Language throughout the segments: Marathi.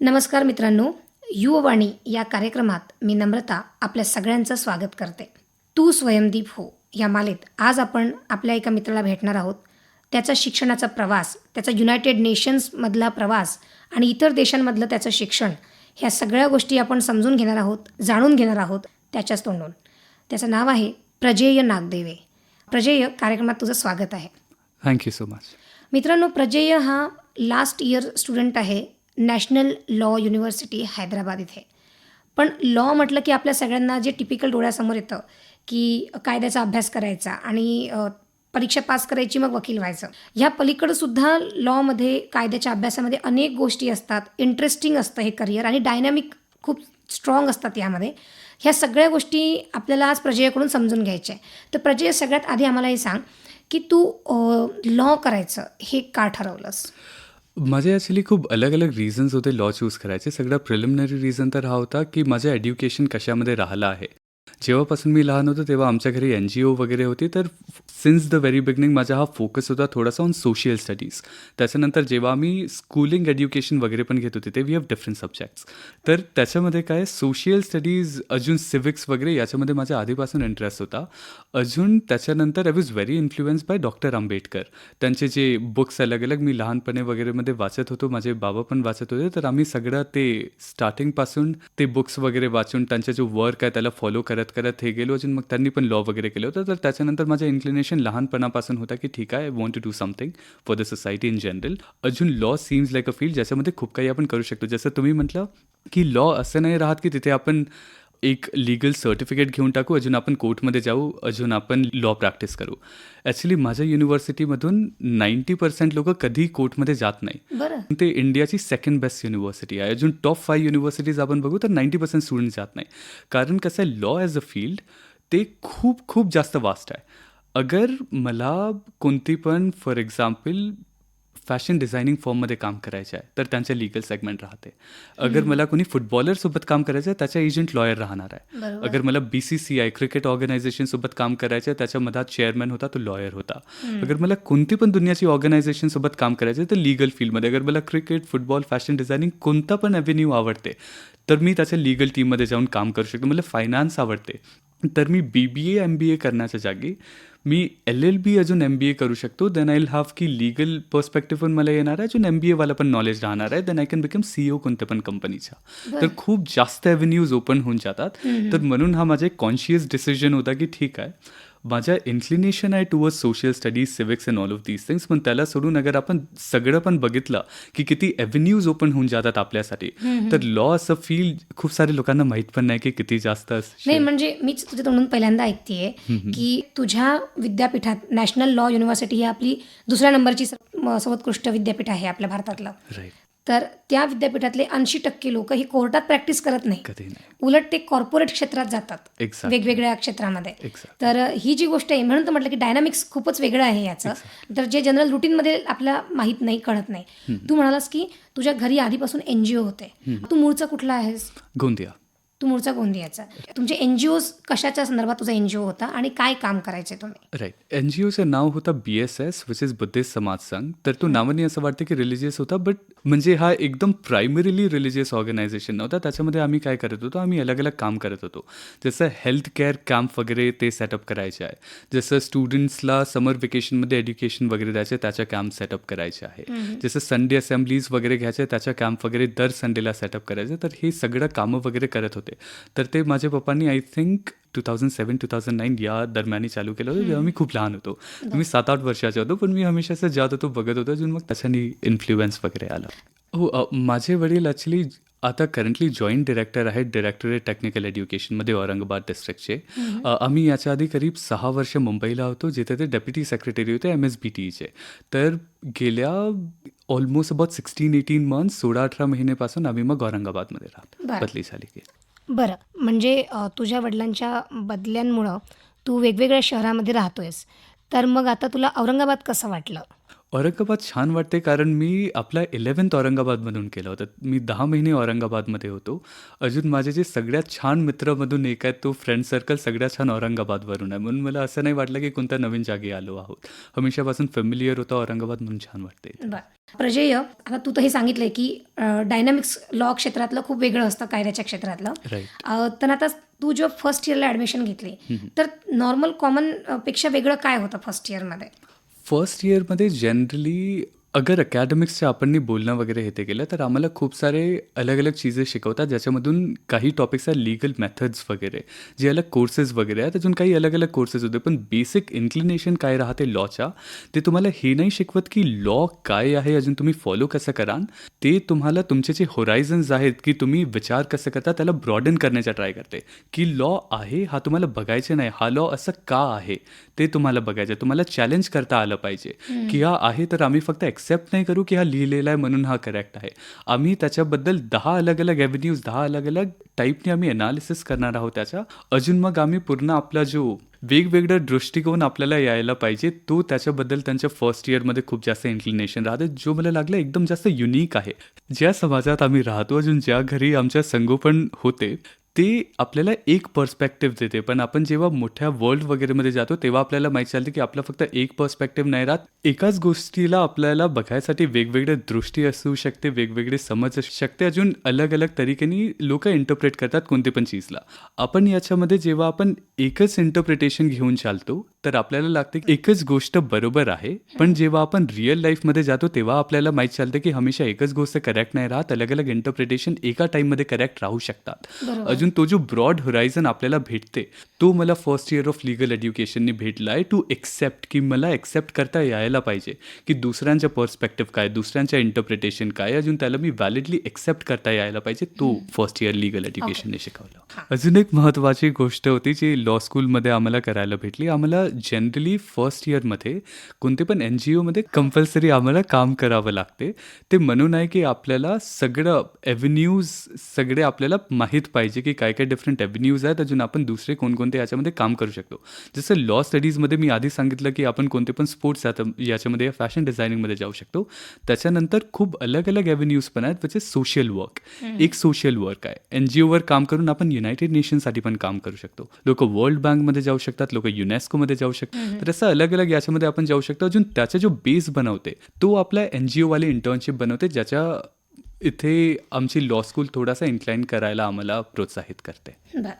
नमस्कार मित्रांनो, युववाणी या कार्यक्रमात मी नम्रता आपल्या सगळ्यांचं स्वागत करते. तू स्वयंदीप हो या मालेत आज आपण आपल्या एका मित्राला भेटणार आहोत. त्याचा शिक्षणाचा प्रवास, त्याचा युनायटेड नेशन्समधला प्रवास आणि इतर देशांमधलं त्याचं शिक्षण, ह्या सगळ्या गोष्टी आपण समजून घेणार आहोत, जाणून घेणार आहोत त्याच्याच तोंडून. त्याचं नाव आहे प्रजेय नागदेवे. प्रजेय, कार्यक्रमात तुझं स्वागत आहे. Thank you so much. मित्रांनो, प्रजेय हा लास्ट इयर स्टुडंट आहे नॅशनल लॉ युनिव्हर्सिटी हैदराबाद इथे. पण लॉ म्हटलं की आपल्या सगळ्यांना जे टिपिकल डोळ्यासमोर येतं की कायद्याचा अभ्यास करायचा आणि परीक्षा पास करायची, मग वकील व्हायचं. ह्या पलीकडंसुद्धा लॉमध्ये, कायद्याच्या अभ्यासामध्ये अनेक गोष्टी असतात. इंटरेस्टिंग असतं हे करिअर आणि डायनॅमिक खूप स्ट्रॉंग असतात यामध्ये. ह्या सगळ्या गोष्टी आपल्याला आज प्रजेयकडून समजून घ्यायच्या आहे. तर प्रजेय, सगळ्यात आधी आम्हाला हे सांग की तू लॉ करायचं हे का ठरवलंस? माझे ॲक्च्युली खूप अलग अलग रिझन्स होते लॉ चूज करायचे. सगळ्यात प्रिलिमिनरी रिझन तर हा होता की माझं एड्युकेशन कशामध्ये राहिलं आहे. जेव्हापासून मी लहान होतो तेव्हा आमच्या घरी NGO वगैरे होती, तर सिन्स द व्हेरी बिगनिंग माझा हा फोकस होता थोडासा ऑन सोशियल स्टडीज. त्याच्यानंतर जेव्हा आम्ही स्कूलिंग एड्युकेशन वगैरे पण घेत होते ते वी हॅव डिफरंट सब्जेक्ट्स. तर त्याच्यामध्ये काय सोशियल स्टडीज, अजून सिविक्स वगैरे याच्यामध्ये माझ्या आधीपासून इंटरेस्ट होता. अजून त्याच्यानंतर I was very influence by doctor Ambedkar. त्यांचे जे बुक्स अलग अलग मी लहानपणे वगैरेमध्ये वाचत होतो, माझे बाबा पण वाचत होते. तर आम्ही सगळं ते स्टार्टिंगपासून ते बुक्स वगैरे वाचून त्यांचा जो वर्क आहे त्याला फॉलो करत करत हे गेलो. अजून मग त्यांनी पण लॉ वगैरे केलं होतं. तर त्याच्यानंतर माझं इन्क्लिनेशन लहानपणापासून होता की ठीक आहे, I want to do something for the society in general. अजून law seems like a field ज्याच्यामध्ये खूप काही आपण करू शकतो. जसं तुम्ही म्हटलं की लॉ असं नाही राहत की तिथे आपण एक लीगल सर्टिफिकेट घेऊन टाकू, अजून आपण कोर्टमध्ये जाऊ, अजून आपण लॉ प्रॅक्टिस करू. ॲक्च्युली माझ्या युनिव्हर्सिटीमधून 90% लोकं कधी कोर्टमध्ये जात नाही. बरं. ते इंडियाची सेकंड बेस्ट युनिव्हर्सिटी आहे. अजून टॉप 5 युनिव्हर्सिटीज आपण बघू तर 90% स्टुडंट जात नाही. कारण कसं आहे, लॉ ॲज अ फील्ड ते खूप खूप जास्त वास्ट आहे. अगर मला कोणती पण फॉर एक्झाम्पल फॅशन डिझायनिंग फॉर्ममध्ये काम करायचं आहे तर त्यांच्या लीगल सेगमेंट राहते. अगर मला कोणी फुटबॉलरसोबत काम करायचं आहे त्याचा एजंट लॉयर राहणार आहे. बरोबर. अगर मला BCCI क्रिकेट ऑर्गनायझेशनसोबत काम करायचं आहे त्याच्या मधात चेअरमॅन होता तो लॉयर होता. अगर मला कोणती पण दुनियाची ऑर्गनायझेशनसोबत काम करायचं आहे तर लीगल फील्डमध्ये. अगर मला क्रिकेट, फुटबॉल, फॅशन डिझायनिंग कोणता पण ॲव्हेन्यू आवडते तर मी त्याच्या लीगल टीममध्ये जाऊन काम करू शकतो. मला फायनान्स आवडते तर मी BBA MBA करण्याच्या जागी मी LLB अजून MBA करू शकतो. देन आय विल हॅव की लीगल पर्स्पेक्टिव्ह पण मला येणार आहे, अजून MBA वाला पण नॉलेज राहणार आहे. Then I can become CEO कोणत्या पण कंपनीचा. तर खूप जास्त ॲव्हेन्यूज ओपन होऊन जातात. तर म्हणून हा माझा एक कॉन्शियस डिसिजन होता की ठीक आहे, माझ्या इन्क्लिनेशन आहे towards social studies, civics and all of these things. पण त्याला सोडून अगर आपण सगळं पण बघितलं की किती ॲव्हेन्यूज ओपन होऊन जातात आपल्यासाठी, तर लॉ असं फील्ड खूप सारे लोकांना माहीत पण नाही की किती जास्त नाही, म्हणजे मीच तुझ्या तोंडून पहिल्यांदा ऐकतेय की तुझ्या विद्यापीठात नॅशनल लॉ युनिव्हर्सिटी ही आपली दुसऱ्या नंबरची सर्वोत्कृष्ट विद्यापीठ आहे आपल्या भारतातलं. राईट. तर त्या विद्यापीठातले 80% लोक ही कोर्टात प्रॅक्टिस करत नाही, कधी नाही. उलट ते कॉर्पोरेट क्षेत्रात जातात, Exactly. वेगवेगळ्या क्षेत्रामध्ये. Exactly. तर ही जी गोष्ट आहे, म्हणून तर म्हटलं की डायनामिक्स खूपच वेगळं आहे याचं. तर जे जनरल रुटीनमध्ये आपल्याला माहीत नाही, कळत नाही. तू म्हणालास की तुझ्या घरी आधीपासून NGO होते. तू मूळचा कुठला आहेस? गोंदिया. तू मूळचा गोंदियाचा. तुमचे NGOज कशाच्या संदर्भात तुझा NGO होता आणि काय काम करायचे तुम्ही? राईट. NGOचं नाव होतं BSS विच इज बुद्धिस्ट समाज संघ. तर तो नावाने असं वाटतं की रिलिजियस होता, बट म्हणजे हा एकदम प्रायमरीली रिलिजियस ऑर्गनायझेशन नव्हता. त्याच्यामध्ये आम्ही काय करत होतो, आम्ही अलग अलग काम करत होतो. जसं हेल्थ केअर कॅम्प वगैरे ते सेटअप करायचे आहे. जसं स्टुडंट्सला समर वेकेशनमध्ये एज्युकेशन वगैरे द्यायचे, त्याच्या कॅम्प सेटअप करायचे आहे. जसं संडे असेंब्लीज वगैरे घ्यायचे, त्याच्या कॅम्प वगैरे दर संडेला सेटअप करायचे. तर हे सगळं कामं वगैरे करत होते. तर ते माझ्या पप्पांनी आय थिंक 2007-2009 या दरम्यानी चालू केलं होतं, जेव्हा मी खूप लहान होतो. मी 7-8 वर्षाचा होतो, पण मी हमेशा असं जात होतो, बघत होतो. अजून मग त्याच्यानी इन्फ्लुएन्स वगैरे आला. हो, माझे वडील ॲक्च्युली आता करंटली जॉईंट डिरेक्टर आहेत डायरेक्टरेट टेक्निकल एज्युकेशनमध्ये औरंगाबाद डिस्ट्रिक्टचे. आम्ही याच्या आधी करीब 6 वर्ष मुंबईला होतो, जिथे ते डेप्युटी सेक्रेटरी होते MSBTEचे. तर गेल्या ऑलमोस्ट अबाउट 16-18 मंथ्स, 16-18 महिन्यापासून आम्ही मग औरंगाबादमध्ये राहतो, बदली झाली की. बरं, म्हणजे तुझ्या वडिलांच्या बदल्यांमुळं तू वेगवेगळ्या शहरामध्ये राहतोयस. तर मग आता तुला औरंगाबाद कसं वाटलं? औरंगाबाद छान वाटते कारण मी आपला 11th औरंगाबादमधून केलं होतं. मी 10 महिने औरंगाबादमध्ये होतो. अजून माझे जे सगळ्यात छान मित्रामधून एक आहे तो फ्रेंड सर्कल सगळ्यात छान औरंगाबादवरून आहे. म्हणून मला असं नाही वाटलं की कोणत्या नवीन जागी आलो आहोत. हमेशापासून फॅमिलियर होतं औरंगाबाद म्हणून छान वाटते इथे. बरं. प्रजेय, आता तू तर हे सांगितलंय की डायनामिक्स लॉ क्षेत्रातलं खूप वेगळं असतं कायद्याच्या क्षेत्रातलं. राईट. तर आता तू जेव्हा फर्स्ट इयरला ॲडमिशन घेतली, तर नॉर्मल कॉमन पेक्षा वेगळं काय होतं फर्स्ट इयरमध्ये? फर्स्ट इयरमध्ये जनरली अगर अकॅडमिक्सच्या आपण बोलणं वगैरे हे ते केलं तर आम्हाला खूप सारे अलग अलग चीजे शिकवतात ज्याच्यामधून काही टॉपिक्स आहे लीगल मेथड्स वगैरे जे अलग कोर्सेस वगैरे आहेत अजून काही अलग अलग कोर्सेस होते पण बेसिक इन्क्लिनेशन काय राहते लॉच्या ते तुम्हाला हे नाही शिकवत की लॉ काय आहे अजून तुम्ही फॉलो कसं कराल ते तुम्हाला तुमचे जे होरायझन्स आहेत की तुम्ही विचार कसं करता त्याला ब्रॉडन करण्याचा ट्राय करते की लॉ आहे हा तुम्हाला बघायचे नाही हा लॉ असं का आहे ते तुम्हाला बघायचं तुम्हाला चॅलेंज करता आलं पाहिजे की हा आहे तर आम्ही फक्त एक्सेप्ट नाही करू की हा लिहिलेला आहे म्हणून हा करेक्ट आहे आम्ही त्याच्याबद्दल 10 अलग अलग ॲव्हेन्यूज 10 अलग अलग टाईपने आम्ही ॲनालिसिस करणार आहोत त्याचा अजून मग आम्ही पूर्ण आपला जो वेगवेगळा दृष्टिकोन आपल्याला यायला पाहिजे तो त्याच्याबद्दल त्यांच्या फर्स्ट इयरमध्ये खूप जास्त इन्क्लिनेशन राहते जो मला लागलं एकदम जास्त युनिक आहे ज्या समाजात आम्ही राहतो अजून ज्या घरी आमच्या संगोपन होते ते आपल्याला एक पर्स्पेक्टिव्ह देते पण आपण जेव्हा मोठ्या वर्ल्ड वगैरेमध्ये जातो तेव्हा आपल्याला माहीत चालते की आपला फक्त एक पर्स्पेक्टिव्ह नाही राहत एकाच गोष्टीला आपल्याला बघायसाठी वेगवेगळे दृष्टी असू शकते वेगवेगळे समज असू शकते अजून अलग अलग तरीकेने लोक इंटरप्रेट करतात कोणते पण चीजला आपण याच्यामध्ये जेव्हा आपण एकच इंटरप्रिटेशन घेऊन चालतो तर आपल्याला लागते की एकच गोष्ट बरोबर आहे पण जेव्हा आपण रिअल लाईफमध्ये जातो तेव्हा आपल्याला माहीत चालते की हमेशा एकच गोष्ट करेक्ट नाही राहत अलग अलग इंटरप्रिटेशन एका टाईममध्ये करेक्ट राहू शकतात बरोबर. अजून तो जो ब्रॉड होरायझन आपल्याला भेटते तो मला फर्स्ट इयर ऑफ लिगल एज्युकेशनने भेटला आहे टू एक्सेप्ट की मला एक्सेप्ट करता यायला पाहिजे की दुसऱ्यांच्या पर्स्पेक्टिव्ह काय दुसऱ्यांच्या इंटरप्रिटेशन काय अजून त्याला मी व्हॅलिडली एक्सेप्ट करता यायला पाहिजे तो फर्स्ट इयर लिगल एज्युकेशनने शिकवलं अजून एक महत्त्वाची गोष्ट होती जी लॉ स्कूलमध्ये आम्हाला करायला भेटली आम्हाला जनरली फर्स्ट इयरमध्ये कोणते पण एन जी ओमध्ये कंपल्सरी आम्हाला काम करावं लागते ते म्हणून आहे की आपल्याला सगळं ॲव्हेन्यूज सगळे आपल्याला माहीत पाहिजे की काय काय डिफरंट ॲव्हेन्यूज आहेत अजून आपण दुसरे कोणकोणते याच्यामध्ये काम करू शकतो जसं लॉ स्टडीजमध्ये मी आधी सांगितलं की आपण कोणते पण स्पोर्ट्स याच्यामध्ये फॅशन डिझायनिंगमध्ये जाऊ शकतो त्याच्यानंतर खूप अलग अलग ॲव्हेन्यूज पण आहेत विच इज सोशल वर्क एक सोशल वर्क आहे एन जी ओवर काम करून आपण युनायटेड नेशनसाठी पण काम करू शकतो लोक वर्ल्ड बँकमध्ये जाऊ शकतात लोक युनेस्कोमध्ये जाऊ शकतात तर असं अलग अलग याच्यामध्ये आपण जाऊ शकतो अजून त्याचा जो बेस बनवते तो आपला एन जी ओवाले इंटर्नशिप बनवते ज्याच्या इथे आमची लॉ स्कूल थोडासा इन्क्लाइन करायला आम्हाला प्रोत्साहित करते बरं.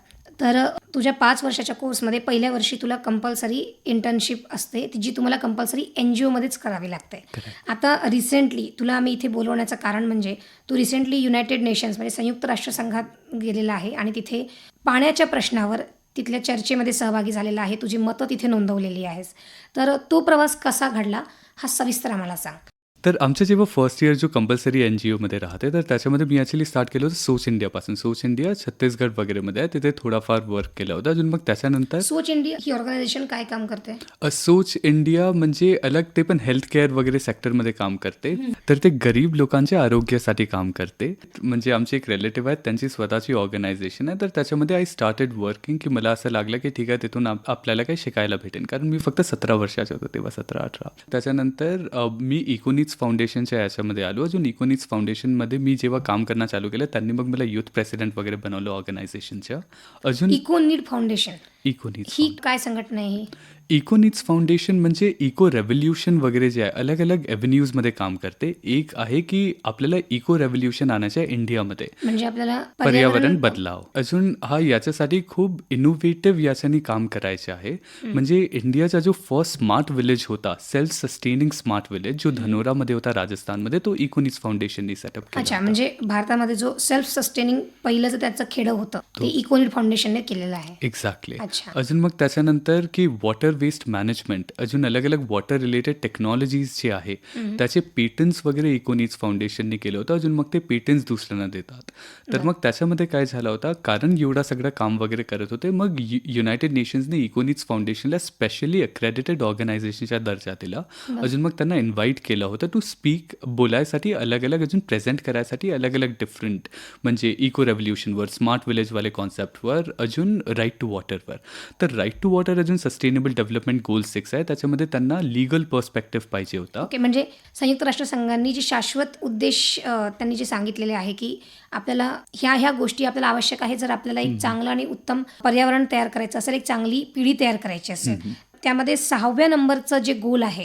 तर तुझ्या 5 वर्षाच्या कोर्समध्ये पहिल्या वर्षी तुला कंपल्सरी इंटर्नशिप असते जी तुम्हाला कंपल्सरी एन जी ओमध्येच करावी लागते. आता रिसेंटली तुला आम्ही इथे बोलवण्याचं कारण म्हणजे तू रिसेंटली युनायटेड नेशन्स म्हणजे संयुक्त राष्ट्रसंघात गेलेला आहे आणि तिथे पाण्याच्या प्रश्नावर तिथल्या चर्चेमध्ये सहभागी झालेला आहे तुझी मतं तिथे नोंदवलेली आहेस तर तो प्रवास कसा घडला हा सविस्तर आम्हाला सांग. तर आमचं जेव्हा फर्स्ट इयर जो कंपल्सरी एन जी ओमध्ये राहते तर त्याच्यामध्ये मी ॲक्च्युली स्टार्ट केलं होतं सोच इंडियापासून सोच इंडिया छत्तीसगड वगैरेमध्ये आहे तिथे थोडाफार वर्क केलं होतं अजून मग त्याच्यानंतर सोच इंडिया ही ऑर्गनायझेशन काय काम करते? सोच इंडिया म्हणजे अलग ते पण हेल्थ केअर वगैरे सेक्टरमध्ये काम करते तर ते गरीब लोकांच्या आरोग्यासाठी काम करते म्हणजे आमचे एक रिलेटिव्ह आहेत त्यांची स्वतःची ऑर्गनायझेशन आहे तर त्याच्यामध्ये आय स्टार्टेड वर्किंग की मला असं लागलं की ठीक आहे तिथून आपल्याला काही शिकायला भेटेल कारण मी फक्त 17 वर्षाचा होतो तेव्हा 17-18 त्याच्यानंतर मी इकोनिक्स फाउंडेशनच्या याच्यामध्ये आलो अजून इकोनिक्स फाउंडेशनमध्ये मी जेव्हा काम करणं चालू केलं त्यांनी मग मला युथ प्रेसिडेंट वगैरे बनवलं ऑर्गनायझेशनच्या अजून इकोनीड फाउंडेशन इकोनिक्स ही काय संघटना आहे? ही इकोनिक्स फाउंडेशन म्हणजे इको रेव्होल्युशन वगैरे जे आहे अलग अलग ॲव्हेन्यूजमध्ये काम करते एक आहे की आपल्याला इको रेव्होल्युशन आणायचं आहे इंडियामध्ये म्हणजे आपल्याला पर्यावरण बदलाव अजून हा याच्यासाठी खूप इनोव्हेटिव्ह याच्याने काम करायचे आहे म्हणजे इंडियाचा जो फर्स्ट स्मार्ट विलेज होता सेल्फ सस्टेनिंग स्मार्ट विलेज जो धनोरामध्ये होता राजस्थानमध्ये तो इकोनिक्स फाउंडेशननी सेटअप केला अच्छा म्हणजे भारतामध्ये जो सेल्फ सस्टेनिंग पहिलं जे त्याचं खेडं होतं ते इकोनीड फाउंडेशनने केलेलं आहे. एक्झॅक्टली. अच्छा. अजून मग त्याच्यानंतर की वॉटर वेस्ट मॅनेजमेंट अजून अलग अलग वॉटर रिलेटेड टेक्नॉलॉजीज जे आहे त्याचे पेटन्ट्स वगैरे इकोनिक्स फाउंडेशनने केलं होतं अजून मग ते पेटन्ट्स दुसऱ्यांना देतात तर मग त्याच्यामध्ये काय झालं होतं कारण एवढा सगळं काम वगैरे करत होते मग युनायटेड नेशन्सने इकोनिक्स फाउंडेशनला स्पेशली अक्रेडिटेड ऑर्गनायझेशनचा दर्जा दिला अजून मग त्यांना इन्व्हाइट केलं होतं टू स्पीक बोलायसाठी अलग अलग अजून प्रेझेंट करायसाठी अलग अलग डिफरंट म्हणजे इको रेव्होल्युशनवर स्मार्ट विलेजवाले कॉन्सेप्टवर अजून राईट टू वॉटरवर तर राईट टू वॉटर अजून सस्टेनेबल डेव्हलपमेंट गोल 6 आहे त्याच्यामध्ये त्यांना लीगल पर्स्पेक्टिव्ह पाहिजे होता. ओके, म्हणजे संयुक्त राष्ट्रसंघांनी जी शाश्वत उद्देश त्यांनी जे सांगितलेले आहे की आपल्याला ह्या गोष्टी आपल्याला आवश्यक आहे जर आपल्याला एक चांगलं आणि उत्तम पर्यावरण तयार करायचं असेल, एक चांगली पिढी तयार करायची असेल. त्यामध्ये 6व्या नंबरचं जे गोल आहे,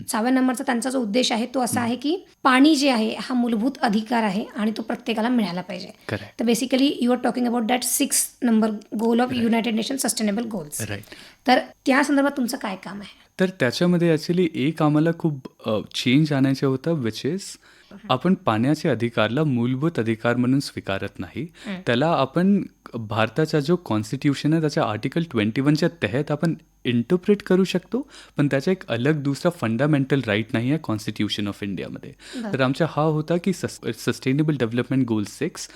6व्या नंबरचा त्यांचा जो उद्देश आहे तो असा आहे की पाणी जे आहे हा मूलभूत अधिकार आहे आणि तो प्रत्येकाला मिळाला पाहिजे. करेक्ट. तर basically you are talking about that 6 number goal of United Nation sustainable goals. Right. तर त्या संदर्भात तुमचं काय काम आहे? तर त्याच्यामध्ये ॲक्च्युली एक आम्हाला खूप चेंज आणायचं होतं विच इज आपण पाण्याच्या अधिकारला मूलभूत अधिकार म्हणून स्वीकारत नाही. त्याला आपण भारताचा जो कॉन्स्टिट्यूशन आहे त्याच्या आर्टिकल 21च्या तहत आपण इंटरप्रेट करू शकतो, पण त्याचा एक अलग दुसरा फंडामेंटल राईट नाही आहे कॉन्स्टिट्यूशन ऑफ इंडियामध्ये. तर आमचा हा होता की सस्टेनेबल डेव्हलपमेंट गोल 6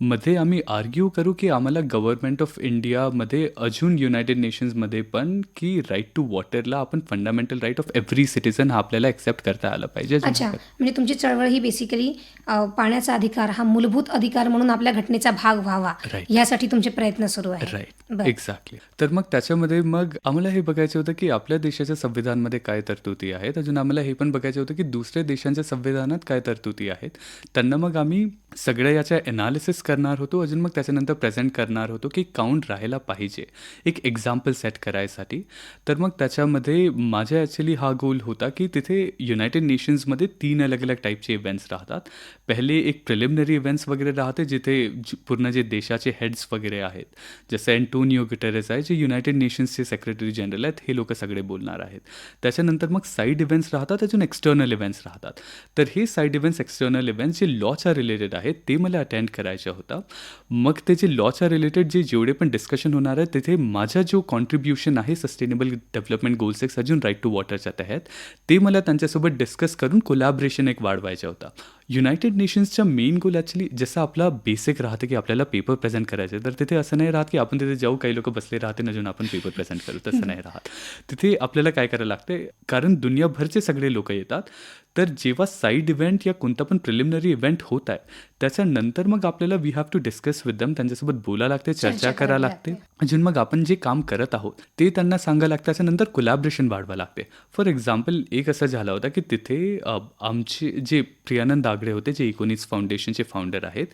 मध्ये आम्ही आर्ग्यू करू की आम्हाला गव्हर्नमेंट ऑफ इंडियामध्ये अजून युनायटेड नेशन्समध्ये पण की राईट टू वॉटरला आपण fundamental right of every citizen हा आपल्याला ॲक्सेप्ट करता आला पाहिजे. अच्छा, म्हणजे तुमची चळवळ ही बेसिकली पाण्याचा अधिकार हा मूलभूत अधिकार म्हणून आपल्या घटनेचा भाग व्हावा Right. यासाठी तुमचे प्रयत्न सुरू आहेत. Right, exactly. तर मग त्याच्यामध्ये मग आम्हाला हे बघायचं होतं की आपल्या देशाच्या संविधानामध्ये काय तरतुदी आहेत, अजून आम्हाला हे पण बघायचं होतं की दुसऱ्या देशांच्या संविधानात काय तरतुदी आहेत. त्यांना मग आम्ही सगळ्या याच्या एनालिसिस करणार होतो, अजून मग त्याच्यानंतर प्रेझेंट करणार होतो की काउंट राहायला पाहिजे एक एक्झाम्पल सेट करायसाठी. तर मग त्याच्यामध्ये माझ्या ॲक्च्युली हा गोल होता की तिथे युनायटेड नेशन्समध्ये 3 अलग अलग टाईपचे इव्हेंट्स राहतात. पहिले एक प्रिलिमिनरी इव्हेंट्स वगैरे राहते जिथे पूर्ण जे देशाचे हेड्स वगैरे आहेत, जसं अँटोनियो गुटेरेस आहे जे युनायटेड नेशन्सचे सेक्रेटरी जनरल आहेत, हे लोक सगळे बोलणार आहेत. त्याच्यानंतर मग साईड इव्हेंट्स राहतात, अजून एक्सटर्नल इव्हेंट्स राहतात. तर हे साईड इव्हेंट्स एक्सटर्नल इव्हेंट्स जे लॉच्या रिलेटेड आहेत ते मला अटेंड करायचं होतं. मग ते जे लॉच्या रिलेटेड जेवढे पण डिस्कशन होणार आहे तिथे माझा जो कॉन्ट्रीब्युशन आहे सस्टेनेबल डेव्हलपमेंट गोल 6 अजून राईट टू वॉटरच्या तहत ते मला त्यांच्यासोबत डिस्कस करून कोलॅबरेशन एक वाढवायचा होता. युनायटेड नेशन्सच्या मेन गोल ॲक्च्युली जसं आपला बेसिक राहतं की आपल्याला पेपर प्रेझेंट करायचे, तर तिथे असं नाही राहत की आपण तिथे जाऊ काही लोक बसले राहते ना अजून आपण पेपर प्रेझेंट करू, तसं नाही राहत. तिथे आपल्याला काय करायला लागते, कारण दुनियाभरचे सगळे लोक येतात. तर जेव्हा साईड इव्हेंट या कोणता पण प्रिलिमिनरी इव्हेंट होत आहे त्याच्यानंतर मग आपल्याला we have to discuss with them, त्यांच्यासोबत बोलायला लागते, चर्चा करायला लागते, अजून मग आपण जे काम करत आहोत ते त्यांना सांगायला लागतं. त्याच्यानंतर कोलॅबरेशन वाढवायला लागते. फॉर एक्झाम्पल एक असं झालं होतं की तिथे आमचे जे प्रियानंद आगडे होते जे इकोनिक्स फाउंडेशनचे फाउंडर आहेत,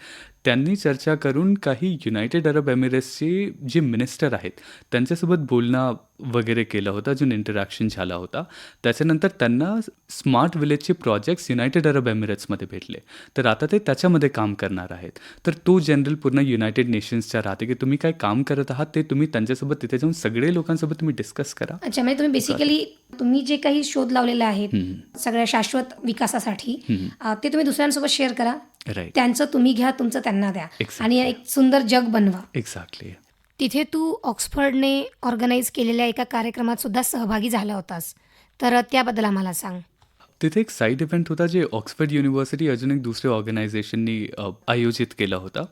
त्यांनी चर्चा करून काही युनायटेड अरब एमिरेट्सचे जे मिनिस्टर आहेत त्यांच्यासोबत बोलणं वगैरे केलं होतं, अजून इंटरॅक्शन झाला होता. त्याच्यानंतर त्यांना स्मार्ट विलेजचे प्रोजेक्ट्स युनायटेड अरब एमिरेट्समध्ये भेटले, तर आता ते त्याच्यामध्ये काम करणार आहेत. तर तो जनरल पूर्ण युनायटेड नेशन्सच्या राहते की तुम्ही काय काम करत आहात ते तुम्ही त्यांच्यासोबत तिथे जाऊन सगळे लोकांसोबत तुम्ही डिस्कस करा. अच्छा, म्हणजे तुम्ही बेसिकली तुम्ही जे काही शोध लावलेले आहेत सगळ्या शाश्वत विकासासाठी ते तुम्ही दुसऱ्यांसोबत शेअर करा. राईट, त्यांचं तुम्ही घ्या, तुमचं त्यांना द्या Exactly. आणि एक सुंदर जग बनवा. एक्झॅक्टली. तिथे तू ऑक्सफर्डने ऑर्गनाईज केलेल्या एका कार्यक्रमात सुद्धा सहभागी झाला होतास, तर त्याबद्दल आम्हाला सांग. तिथे एक साईड इव्हेंट होता जे ऑक्सफर्ड युनिव्हर्सिटी अजून एक दुसऱ्या ऑर्गनायझेशननी आयोजित केला होता.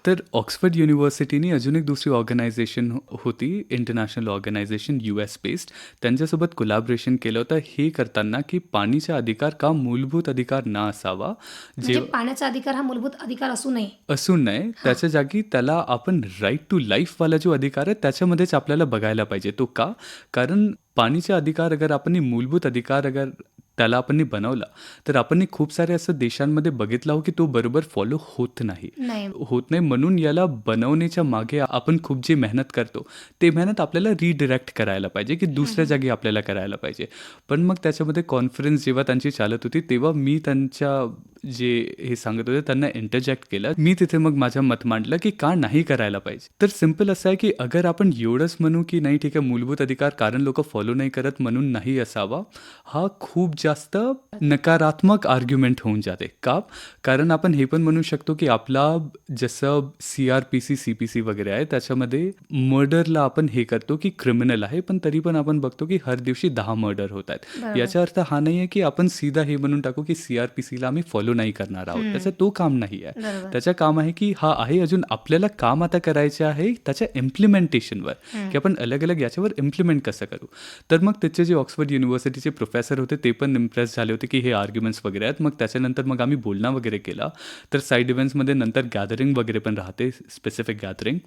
तर ऑक्सफर्ड युनिव्हर्सिटीनी अजून एक दुसरी ऑर्गनायझेशन होती, इंटरनॅशनल ऑर्गनायझेशन US बेस्ड, त्यांच्यासोबत कोलॅबरेशन केलं होतं. हे करताना की पाणीचा अधिकार का मूलभूत अधिकार ना असावा, म्हणजे पाण्याचा अधिकार हा मूलभूत अधिकार असू नये, असून नाही त्याच्या जागी त्याला आपण राईट टू लाईफवाला जो अधिकार आहे त्याच्यामध्येच आपल्याला बघायला पाहिजे. तो का, कारण पाणीचा अधिकार अगर आपण मूलभूत अधिकार अगर त्याला आपण बनवला तर आपण खूप सारे असं देशांमध्ये बघितलं हो की तो बरोबर फॉलो होत नाही. म्हणून याला बनवण्याच्या मागे आपण खूप जी मेहनत करतो ते मेहनत आपल्याला रिडिरेक्ट करायला पाहिजे की दुसऱ्या जागी आपल्याला करायला पाहिजे. पण मग त्याच्यामध्ये कॉन्फरन्स जेव्हा त्यांची चालत होती तेव्हा मी त्यांच्या जे हे सांगत होते त्यांना इंटरजेक्ट केलं. मी तिथे मग माझं मत मांडलं की का नाही करायला पाहिजे. तर सिम्पल असं आहे की अगर आपण एवढंच म्हणू की नाही ठीक आहे मूलभूत अधिकार कारण लोक फॉलो नाही करत म्हणून नाही असावा, हा खूप जास्त नकारात्मक आर्ग्युमेंट होऊन जाते. का, कारण आपण हे पण म्हणू शकतो की आपला जसं CRPC CPC वगैरे आहे त्याच्यामध्ये मर्डरला आपण हे करतो की क्रिमिनल आहे, पण तरी पण आपण बघतो की हर दिवशी 10 मर्डर होत आहेत. याचा अर्थ हा नाही आहे की आपण सीधा हे म्हणून टाकू की CRPCला आम्ही फॉलो नाही करणार आहोत. त्याचं तो काम नाही आहे. त्याचं काम आहे की हा आहे अजून आपल्याला काम आता करायचे आहे त्याच्या इम्प्लिमेंटेशनवर की आपण अलग अलग याच्यावर इम्प्लिमेंट कसं करू. तर मग त्याचे जे ऑक्सफर्ड युनिव्हर्सिटीचे प्रोफेसर होते ते पण इम्प्रेस झाले होते की हे आर्ग्युमेंट्स वगैरे आहेत. मग त्याच्यानंतर मग आम्ही बोलणं वगैरे केला. तर साईड इव्हेंट्समध्ये नंतर गॅदरिंग वगैरे पण राहते, स्पेसिफिक गॅदरिंग.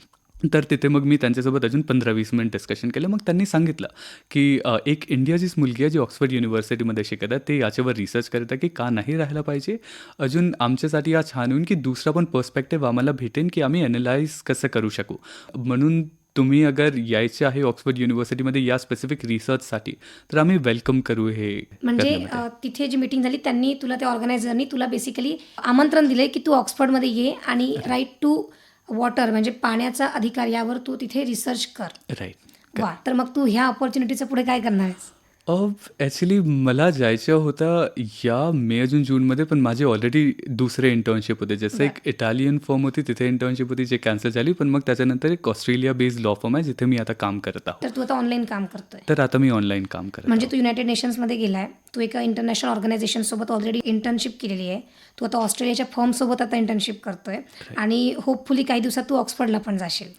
तर तिथे मग मी त्यांच्यासोबत अजून 15-20 मिनिट डिस्कशन केलं. मग त्यांनी सांगितलं, की एक इंडियाचीच मुलगी आहे जी ऑक्सफर्ड युनिव्हर्सिटीमध्ये शिकत आहे. ते याच्यावर रिसर्च करत आहे, की का नाही राहायला पाहिजे. अजून आमच्यासाठी हा छान होईल, की दुसरा पण पर्स्पेक्टिव्ह आम्हाला भेटेन, की आम्ही ॲनलाईज कसं करू शकू. म्हणून तुम्ही अगर यायचे आहे ऑक्सफर्ड युनिव्हर्सिटीमध्ये या स्पेसिफिक रिसर्चसाठी, तर आम्ही वेलकम करू हे म्हणजे करण्यामध्ये. तिथे जी मीटिंग झाली त्यांनी तुला, त्या ऑर्गनायझरनी तुला बेसिकली आमंत्रण दिले की तू ऑक्सफर्डमध्ये ये आणि राईट टू वॉटर म्हणजे पाण्याचा अधिकार यावर तू तिथे रिसर्च कर. राईट. वा, तर मग तू ह्या ऑपॉर्च्युनिटीचं पुढे काय करणार आहेस? ॲक्च्युली मला जायचं होतं या मे अजून जूनमध्ये, पण माझे ऑलरेडी दुसरे इंटर्नशिप होते. जसं एक इटालियन फर्म होती तिथे इंटर्नशिप होती जे कॅन्सल झाली. पण मग त्याच्यानंतर एक ऑस्ट्रेलिया बेस्ड लॉ फर्म आहे जिथे मी आता काम करत आहोत. तर तू आता ऑनलाईन काम करतोय, तर आता मी ऑनलाईन काम करत म्हणजे आहोत. तू युनायटेड नेशन्समध्ये गेलाय, तू एका इंटरनॅशनल ऑर्गनायझेशनसोबत ऑलरेडी इंटर्नशिप केलेली आहे, तू आता ऑस्ट्रेलियाच्या फर्मसोबत आता इंटर्नशिप करतोय आणि होपफुली काही दिवसात तू ऑक्सफर्डला पण जाशील.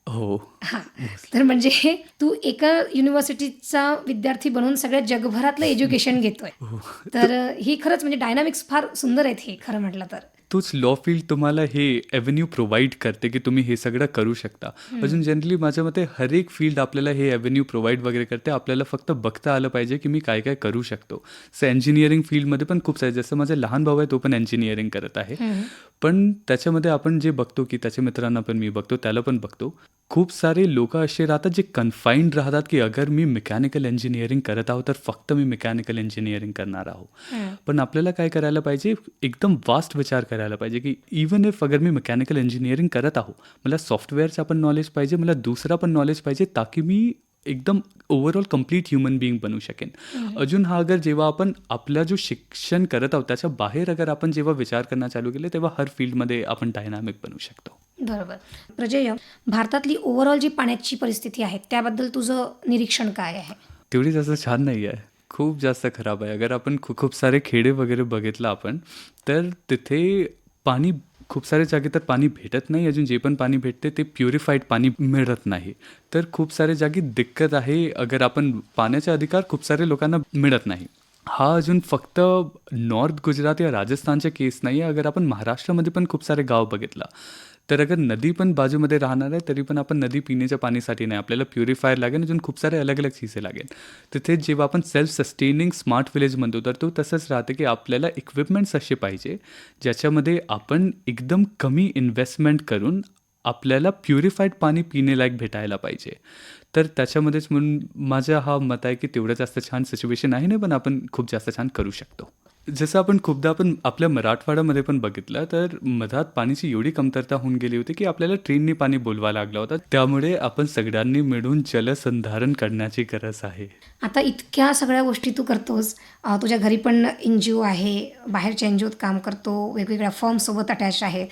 हो. हां, तर म्हणजे तू एका युनिव्हर्सिटीचा विद्यार्थी बनून सगळ्या जगभरातलं एज्युकेशन घेतोय. हो. तर ही खरंच म्हणजे डायनामिक्स फार सुंदर आहेत हे खरं म्हटलं तर. तोच लॉ फील्ड तुम्हाला हे ॲव्हेन्यू प्रोव्हाइड करते, की तुम्ही हे सगळं करू शकता. अजून जनरली माझ्या मते हर एक फील्ड आपल्याला हे ॲव्हेन्यू प्रोव्हाइड वगैरे करते. आपल्याला फक्त बघता आलं पाहिजे, की मी काय काय करू शकतो. सो इंजिनिअरिंग फील्डमध्ये पण खूप सारे, जसं माझा लहान भाऊ आहे तो पण इंजिनिअरिंग करत आहे. पण त्याच्यामध्ये आपण जे बघतो, की त्याच्या मित्रांना पण मी बघतो, त्याला पण बघतो. खूप सारे लोक असे राहतात जे कन्फाईन्ड राहतात, की अगर मी मेकॅनिकल इंजिनिअरिंग करत आहो तर फक्त मी मेकॅनिकल इंजिनिअरिंग करणार आहो. पण आपल्याला काय करायला पाहिजे, एकदम वास्ट विचार करायला पाहिजे, की इवन इफ अगर मी मेकॅनिकल इंजिनिअरिंग करत आहो, मला सॉफ्टवेअरचं पण नॉलेज पाहिजे, मला दुसरा पण नॉलेज पाहिजे, ताकी मी एकदम ओव्हरऑल कंप्लीट ह्युमन बीइंग बनू शकेन. अजून हा अगर जेव्हा आपण आपला जो शिक्षण करत आहोत त्याच्या बाहेर अगर आपण जेव्हा विचार करणं चालू केले, तेव्हा हर फील्डमध्ये आपण डायनामिक बनू शकतो. बरोबर. प्रजय, भारतातली ओव्हरऑल जी पाण्याची परिस्थिती आहे त्याबद्दल तुझं निरीक्षण काय आहे? तेवढी जास्त छान नाही आहे. खूप जास्त खराब आहे. अगर आपण खूप सारे खेडे वगैरे बघितलं आपण, तर तिथे पाणी खूप सारे जागी तर पाणी भेटत नाही. अजून जे पण पाणी भेटते ते प्युरिफाईड पाणी मिळत नाही. तर खूप सारे जागी दिक्कत आहे. अगर आपण पाण्याचा अधिकार खूप सारे लोकांना मिळत नाही. हा अजून फक्त नॉर्थ गुजरात या राजस्थानचा केस नाही आहे. अगर आपण महाराष्ट्रामध्ये पण खूप सारे गाव बघितलं, तर अगर नदी पण बाजूमध्ये राहणार आहे तरी पण आपण नदी पिण्याच्या पाणीसाठी नाही, आपल्याला प्युरिफायर लागेल, अजून खूप सारे अलग अलग चीजे लागेल. तिथेच जेव्हा आपण सेल्फ सस्टेनिंग स्मार्ट विलेज म्हणतो तर तो तसंच राहते, की आपल्याला इक्विपमेंट्स असे पाहिजे ज्याच्यामध्ये आपण एकदम कमी इन्व्हेस्टमेंट करून आपल्याला प्युरिफाईड पाणी पिण्यालायक भेटायला पाहिजे. तर त्याच्यामध्येच म्हणून माझं हा मत आहे, की तेवढं जास्त छान सिच्युएशन आहे नाही, पण आपण खूप जास्त छान करू शकतो. जसं आपण खूपदा आपण आपल्या मराठवाड्यामध्ये पण बघितलं, तर मधात पाण्याची एवढी कमतरता होऊन गेली होती, की आपल्याला ट्रेननी पाणी बोलवायला लागलं होतं. त्यामुळे आपण सगळ्यांनी मिळून जलसंधारण करण्याची गरज आहे. आता इतक्या सगळ्या गोष्टी तू करतोस, तुझ्या घरी पण NGO आहे, बाहेरच्या NGOत काम करतो, वेगवेगळ्या फर्मसोबत अटॅच आहे.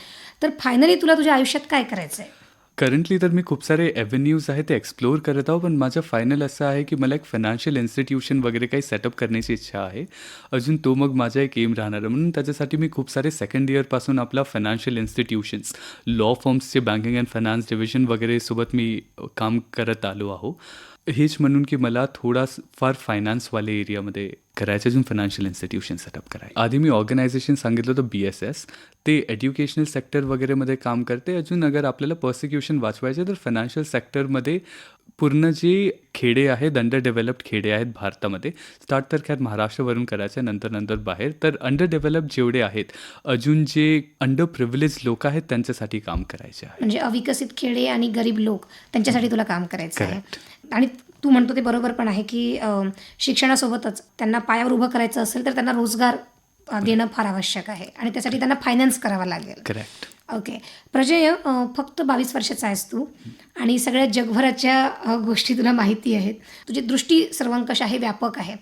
तर फायनली तुला तुझ्या आयुष्यात काय करायचं आहे? करंटली तर मी खूप सारे ॲव्हेन्यूज आहेत ते एक्सप्लोर करत आहो. पण माझं फायनल असं आहे, की मला एक फायनान्शियल इन्स्टिट्यूशन वगैरे काही सेटअप करण्याची इच्छा आहे. अजून तो मग माझा एक एम राहणार आहे. म्हणून त्याच्यासाठी मी खूप सारे सेकंड इयरपासून आपला फायनान्शियल इन्स्टिट्यूशन्स, लॉ फर्म्सचे बँकिंग अँड फायनान्स डिव्हिजन वगैरे सोबत मी काम करत आलो आहो. हेच म्हणून की मला फार फायनान्सवाले एरियामध्ये करायचं, अजून फायनान्शियल इन्स्टिट्यूशन सेटअप करायचं. आधी मी ऑर्गनायझेशन सांगितलं होतं BSS, ते एज्युकेशनल सेक्टर वगैरेमध्ये काम करते. अजून अगर आपल्याला पर्सिक्युशन वाचवायचे तर फायनान्शियल सेक्टरमध्ये पूर्ण जे खेडे आहेत, अंडर डेव्हलप्ड खेडे आहेत भारतामध्ये, स्टार्ट तर खैर महाराष्ट्रावरून करायचं, नंतर बाहेर. तर अंडर डेव्हलप्ड जेवढे आहेत, अजून जे अंडर प्रिव्हिलेज लोक आहेत त्यांच्यासाठी काम करायचे आहे. म्हणजे अविकसित खेडे आणि गरीब लोक त्यांच्यासाठी तुला काम करायचं आहे. करेक्ट. आणि तू म्हणतो ते बरोबर पण आहे, की शिक्षणासोबतच त्यांना पायावर उभं करायचं असेल तर त्यांना रोजगार देणं फार आवश्यक आहे आणि त्यासाठी त्यांना फायनान्स करावा लागेल. करेक्ट. ओके. प्रजय, फक्त 22 वर्षाचा आहेस तू आणि सगळ्या जगभराच्या गोष्टी तुला माहिती आहेत. तुझी दृष्टी सर्वंकष आहे, व्यापक आहे.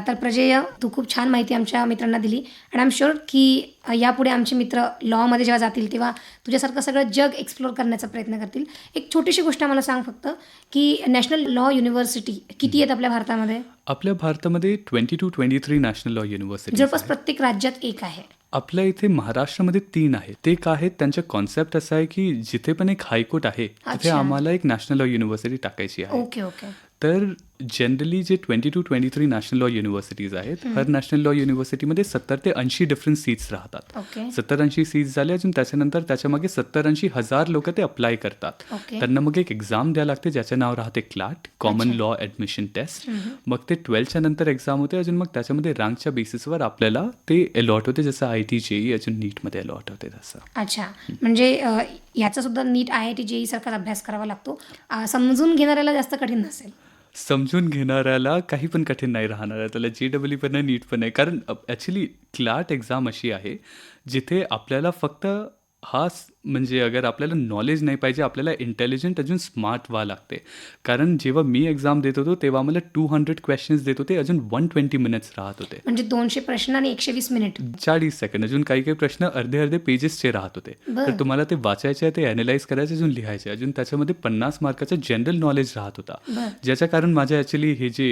तर प्रजय, तू खूप छान माहिती आमच्या मित्रांना दिली आणि आय एम शुअर की यापुढे आमचे मित्र लॉमध्ये जेव्हा जातील तेव्हा तुझ्यासारखं सगळं जग एक्सप्लोर करण्याचा प्रयत्न करतील. एक छोटीशी गोष्ट आम्हाला सांग फक्त, की नॅशनल लॉ युनिव्हर्सिटी किती आहेत आपल्या भारतामध्ये? आपल्या भारतामध्ये 20 to 23 नॅशनल लॉ युनिव्हर्सिटीज जवळपास आहेत. प्रत्येक राज्यात एक आहे. आपल्या इथे महाराष्ट्रामध्ये 3 आहेत. ते का आहेत, त्यांचा कॉन्सेप्ट असा आहे, की जिथे पण एक हायकोर्ट आहे तिथे अच्छा. आम्हाला एक नॅशनल लॉ युनिव्हर्सिटी टाकायची आहे. ओके. तर जनरली जे 20 to 23 नॅशनल लॉ युनिव्हर्सिटीज आहेत, हर नॅशनल लॉ युनिव्हर्सिटीमध्ये 70 ते 80 डिफरंट सीट्स राहतात. ओके 70-80 सीट्स झाले, अजून त्याच्यानंतर त्याच्यामागे 70-80 हजार लोक ते अप्लाय करतात. ओके त्यांना मग एक एक्झाम द्यावं लागते ज्याचं नाव राहते क्लॅट, कॉमन लॉ ॲडमिशन टेस्ट. मग ते 12च्या नंतर एक्झाम होते, अजून मग त्याच्यामध्ये रँकच्या बेसिसवर आपल्याला ते अलॉट होते, जसं IIT JEE अजून नीटमध्ये अलॉट होते तसं. अच्छा म्हणजे याचा सुद्धा नीट IIT JEE सारखाच अभ्यास करावा लागतो. समजून घेणाऱ्याला जास्त कठीण नसेल. समजून घेणाऱ्याला काही पण कठीण नाही राहणार आहे, त्याला JEE पण आहे, नीट पण आहे. कारण ॲक्च्युली क्लॅट एक्झाम अशी आहे जिथे आपल्याला फक्त म्हणजे अगर आपल्याला नॉलेज नाही पाहिजे, आपल्याला इंटेलिजंट अजून स्मार्ट व्हावं लागते. कारण जेव्हा मी एक्झाम देत होतो तेव्हा मला 200 क्वेश्चन्स देत होते, अजून 120 मिनिट्स राहत होते. म्हणजे 200 प्रश्न आणि 120 मिनिट. 40 सेकंड, अजून काही काही प्रश्न अर्धे पेजेसचे राहत होते. तर तुम्हाला ते वाचायचे, ते ॲनालाइज करायचे, अजून लिहायचे. अजून त्याच्यामध्ये 50 मार्काचा जनरल नॉलेज राहत होता, ज्याच्या कारण माझ्या ॲक्च्युली हे जे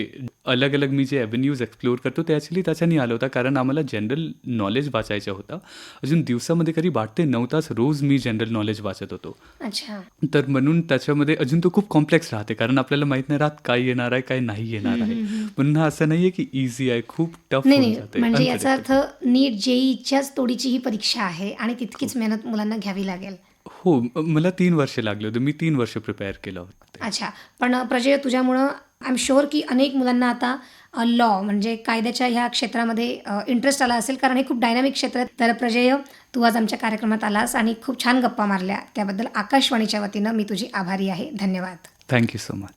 अलग अलग मी जे ॲव्हेन्यूज एक्सप्लोर करतो ते ॲक्च्युली त्याच्यानी आलं होतं. कारण आम्हाला जनरल नॉलेज वाचायचं होतं. अजून दिवसामध्ये करीब 8 ते 9 तास रोज मी जनरल नॉलेज वाचत होतो. अच्छा तर म्हणून त्याच्यामध्ये अजून तो खूप कॉम्प्लेक्स राहते, कारण आपल्याला माहित नाही राहत काय येणार आहे, काय नाही येणार आहे. म्हणून हा असं नाही आहे की इझी आहे, खूप टफ नाही होऊन नाही जाते. म्हणजे याचा अर्थ नीट JEEच्याच तोडीची ही परीक्षा आहे आणि तितकीच मेहनत मुलांना घ्यावी लागेल. हो, मला 3 वर्ष लागले होते. मी 3 वर्ष प्रिपेअर केलं होतं. अच्छा पण प्रजय तुझ्यामुळं आय एम शुअर की अनेक मुलांना आता लॉ म्हणजे कायद्याच्या ह्या क्षेत्रामध्ये इंटरेस्ट आला असेल, कारण हे खूप डायनामिक क्षेत्र आहे. तर प्रजय तू आज आमच्या कार्यक्रमात आलास आणि खूप छान गप्पा मारल्या, त्याबद्दल आकाशवाणीच्या वतीनं मी तुझी आभारी आहे. धन्यवाद. Thank you so much.